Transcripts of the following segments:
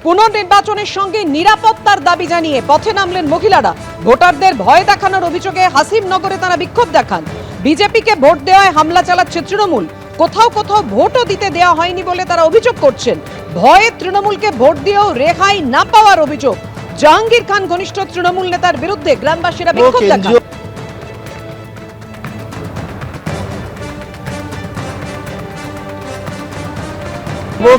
পুনর্নির্বাচনের সঙ্গে নিরাপত্তার দাবি জানিয়ে পথে নামলেন মহিলারা। ভোটারদের ভয় দেখানোর অভিযোগে হাসিমনগরে তারা বিক্ষোভ দেখান। বিজেপিকে ভোট দেওয়ায় হামলা চালাচ্ছে তৃণমূল। কোথাও কোথাও ভোটও দিতে দেওয়া হয়নি বলে তারা অভিযোগ করছেন। ভয়ে তৃণমূলকে ভোট দিয়েও রেহাই না পাওয়ার অভিযোগ। জাহাঙ্গীর খান ঘনিষ্ঠ তৃণমূল নেতার বিরুদ্ধে গ্রামবাসীরা বিক্ষোভ দেখান।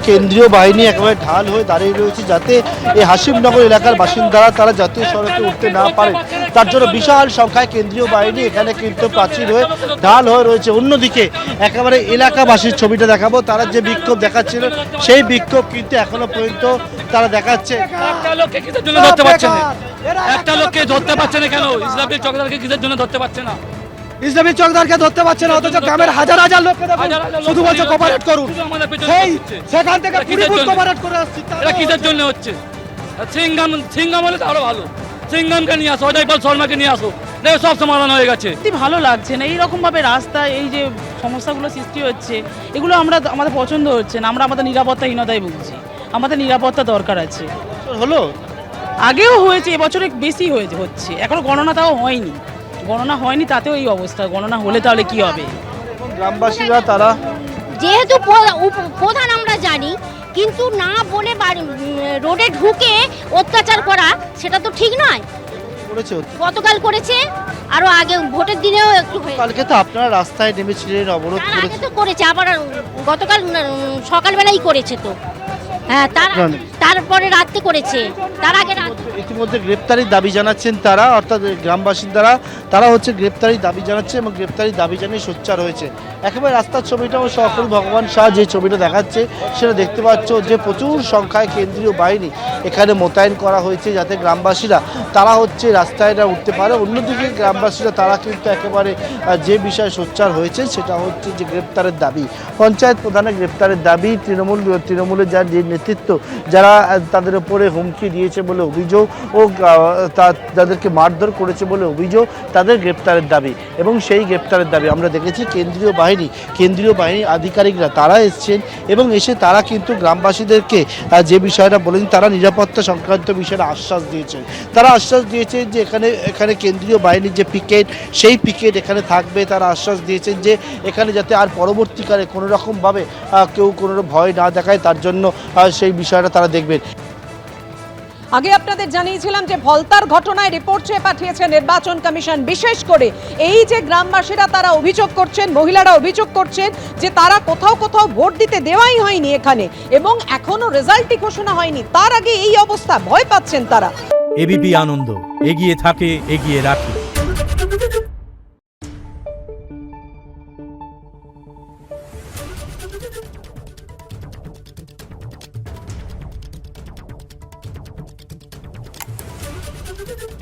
কেন্দ্রীয় বাহিনী একেবারে ঢাল হয়ে দাঁড়িয়ে রয়েছে যাতে এই হাসিমনগর এলাকার বাসিন্দারা তারা জাতীয় সড়কে উঠতে না পারে, তার জন্য বিশাল সংখ্যায় কেন্দ্রীয় বাহিনী এখানে কিন্তু প্রাচীর হয়ে ঢাল হয়ে রয়েছে। অন্যদিকে একেবারে এলাকাবাসীর ছবিটা দেখাবো, তারা যে বিক্ষোভ দেখাচ্ছিল সেই বিক্ষোভ কিন্তু এখনো পর্যন্ত তারা দেখাচ্ছে। একটা লোককে কিসের জন্য ধরতে পারছে না? একটা লোককে ধরতে পারছে না কেন? ইসলামী চকদারকে কিসের জন্য ধরতে পারছে না? ইসলামী চকদারকে ধরতে পারছে না, অথচ গ্রামের হাজার হাজার লোককে শুধু বলছে কোঅপারেট করুন। সেখান থেকে কোঅপারেট করে আসছে। এটা কিসের জন্য হচ্ছে? সিঙ্গাম হলে তো আরো ভালো। সিঙ্গামকে নিয়ে আসো, অজয় পাল শর্মাকে নিয়ে আসো, দেখো সব সমাধান হয়ে গেছে। ভালো লাগছে না এইরকম ভাবে রাস্তায় এই যে সমস্যাগুলো সৃষ্টি হচ্ছে, এগুলো আমাদের পছন্দ হচ্ছে না। আমরা আমাদের নিরাপত্তাহীনতায় ভুগছি। আমাদের নিরাপত্তা দরকার আছে। হলো আগেও হয়েছে, এবছরে বেশি হচ্ছে। এখনো গণনা তাও হয়নি, গণনা হয়নি তাতেও এই অবস্থা। গণনা হলে তাহলে কি হবে? গ্রামবাসীরা তারা যেহেতু প্রধান আমরা জানি, কিন্তু না বলে রোডে ঢুকে অত্যাচার করা সেটা তো ঠিক নয়। গতকাল করেছে, আরো আগে ভোটের দিনেও একটু কালকে তো আপনারা রাস্তায় নেমেছিলেন, অবরোধ করেছে, আবার গতকাল সকালবেলাই করেছে তো। হ্যাঁ, তারপরে রাতে করেছে, তার আগে ইতিমধ্যে গ্রেপ্তারির দাবি জানাচ্ছেন তারা, অর্থাৎ গ্রামবাসিন্দারা তারা হচ্ছে গ্রেপ্তারির দাবি জানাচ্ছে এবং গ্রেপ্তারির দাবি জানিয়ে সোচ্চার হয়েছে। একেবারে রাস্তার ছবিটাও সকল ভগবান শাহ যে ছবিটা দেখাচ্ছে সেটা দেখতে পাচ্ছ যে প্রচুর সংখ্যায় কেন্দ্রীয় বাহিনী এখানে মোতায়েন করা হয়েছে যাতে গ্রামবাসীরা তারা হচ্ছে রাস্তায় না উঠতে পারে। অন্যদিকে গ্রামবাসীরা তারা কিন্তু একেবারে যে বিষয়ে সোচ্চার হয়েছে সেটা হচ্ছে যে গ্রেপ্তারের দাবি, পঞ্চায়েত প্রধানের গ্রেপ্তারের দাবি। তৃণমূলের যার যে নেতৃত্ব, যারা তাদের উপরে হুমকি দিয়েছে বলে অভিযোগ ও যাদেরকে মারধর করেছে বলে অভিযোগ, তাদের গ্রেপ্তারের দাবি। এবং সেই গ্রেপ্তারের দাবি আমরা দেখেছি কেন্দ্রীয় বাহিনী আধিকারিকরা তারা এসছেন এবং এসে তারা কিন্তু গ্রামবাসীদেরকে যে বিষয়টা বলেন, তারা নিরাপত্তা সংক্রান্ত বিষয়ে আশ্বাস দিয়েছেন। তারা আশ্বাস দিয়েছেন যে এখানে কেন্দ্রীয় বাহিনীর যে পিকেট, সেই পিকেট এখানে থাকবে। তারা আশ্বাস দিয়েছেন যে এখানে যাতে আর পরবর্তীকালে কোনো রকমভাবে কেউ কোনো ভয় না দেখায়, তার জন্য সেই বিষয়টা তারা দেখবেন। আগে আপনাদের জানিয়েছিলাম যে ভলতার ঘটনায় রিপোর্ট চেয়ে পাঠিয়েছে নির্বাচন কমিশন। বিশেষ করে এই যে গ্রামবাসীরা তারা অভিযোগ করছেন, মহিলারা অভিযোগ করছেন যে তারা কোথাও কোথাও ভোট দিতে দেওয়াই হয়নি এখানে, এবং এখনো রেজাল্টই ঘোষণা হয়নি, তার আগে এই অবস্থা, ভয় পাচ্ছেন তারা। এবিপি আনন্দ, এগিয়ে থাকে, এগিয়ে রাখে। Thank you.